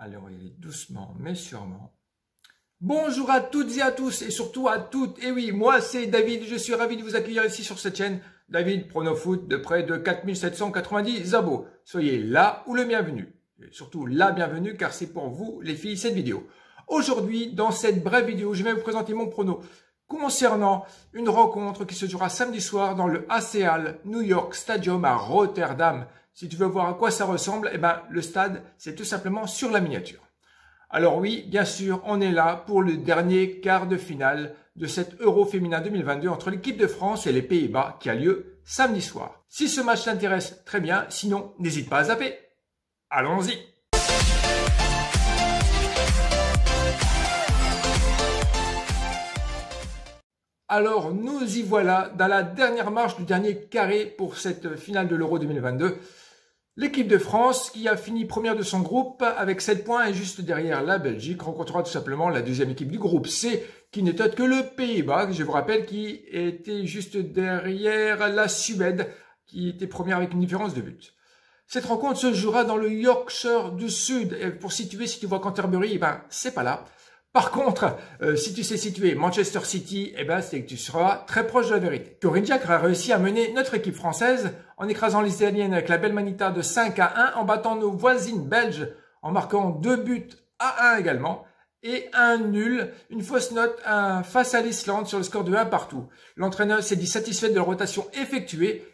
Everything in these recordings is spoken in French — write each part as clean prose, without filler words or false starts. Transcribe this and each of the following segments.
Alors, il est doucement, mais sûrement. Bonjour à toutes et à tous, et surtout à toutes. Et oui, moi, c'est David. Je suis ravi de vous accueillir ici sur cette chaîne. David Pronofoot, de près de 4790 abos. Soyez là ou le bienvenu. Et surtout la bienvenue, car c'est pour vous, les filles, cette vidéo. Aujourd'hui, dans cette brève vidéo, je vais vous présenter mon prono concernant une rencontre qui se jouera samedi soir dans le ACL New York Stadium à Rotterdam. Si tu veux voir à quoi ça ressemble, eh ben, le stade, c'est tout simplement sur la miniature. Alors oui, bien sûr, on est là pour le dernier quart de finale de cet Euro féminin 2022 entre l'équipe de France et les Pays-Bas qui a lieu samedi soir. Si ce match t'intéresse, très bien, sinon n'hésite pas à zapper. Allons-y. Alors nous y voilà dans la dernière marche du dernier carré pour cette finale de l'Euro 2022. L'équipe de France, qui a fini première de son groupe avec 7 points et juste derrière la Belgique, rencontrera tout simplement la deuxième équipe du groupe C, qui n'est autre que le Pays-Bas, je vous rappelle, qui était juste derrière la Suède, qui était première avec une différence de but. Cette rencontre se jouera dans le Yorkshire du Sud. Et pour situer, si tu vois Canterbury, eh ben, c'est pas là. Par contre, si tu sais situer Manchester City, eh ben, c'est que tu seras très proche de la vérité. Corinne Diacre a réussi à mener notre équipe française en écrasant les Italiennes avec la belle Manita de 5-1, en battant nos voisines belges, en marquant 2 buts à 1 également, et un nul, une fausse note face à l'Islande sur le score de 1 partout. L'entraîneur s'est dit satisfait de la rotation effectuée,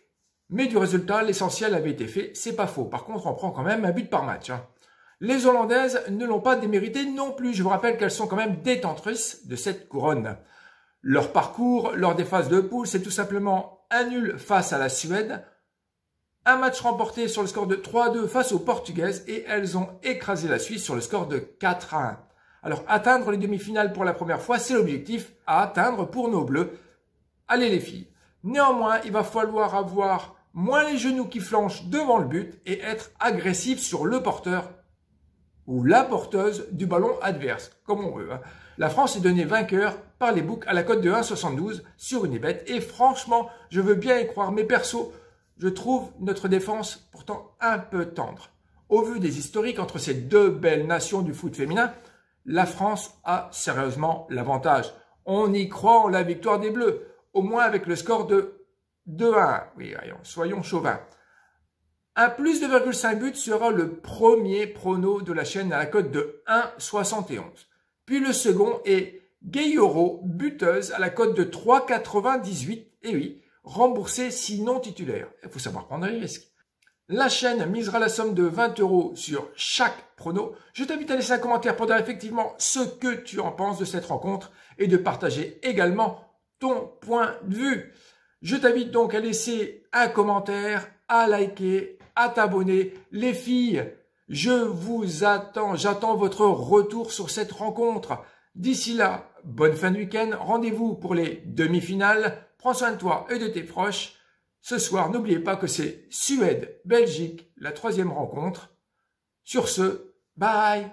mais du résultat, l'essentiel avait été fait, c'est pas faux. Par contre, on prend quand même un but par match. Les Hollandaises ne l'ont pas démérité non plus. Je vous rappelle qu'elles sont quand même détentrices de cette couronne. Leur parcours lors des phases de poule, c'est tout simplement un nul face à la Suède, un match remporté sur le score de 3-2 face aux Portugaises et elles ont écrasé la Suisse sur le score de 4-1. Alors, atteindre les demi-finales pour la première fois, c'est l'objectif à atteindre pour nos Bleus. Allez les filles. Néanmoins, il va falloir avoir moins les genoux qui flanchent devant le but et être agressif sur le porteur ou la porteuse du ballon adverse, comme on veut. La France est donnée vainqueur par les books à la cote de 1,72 sur Unibet. Et franchement, je veux bien y croire, mais perso, je trouve notre défense pourtant un peu tendre. Au vu des historiques entre ces deux belles nations du foot féminin, la France a sérieusement l'avantage. On y croit en la victoire des Bleus, au moins avec le score de 2-1. Oui, soyons chauvins. Un plus de 2,5 buts sera le premier prono de la chaîne à la cote de 1,71. Puis le second est Gayoro, buteuse à la cote de 3,98. Et oui, remboursé sinon titulaire. Il faut savoir prendre les risques. La chaîne misera la somme de 20 € sur chaque prono. Je t'invite à laisser un commentaire pour dire effectivement ce que tu en penses de cette rencontre et de partager également ton point de vue. Je t'invite donc à laisser un commentaire, à liker, à t'abonner. Les filles, je vous attends. J'attends votre retour sur cette rencontre. D'ici là, bonne fin de week-end. Rendez-vous pour les demi-finales. Prends soin de toi et de tes proches. Ce soir, n'oubliez pas que c'est Suède-Belgique, la 3e rencontre. Sur ce, bye!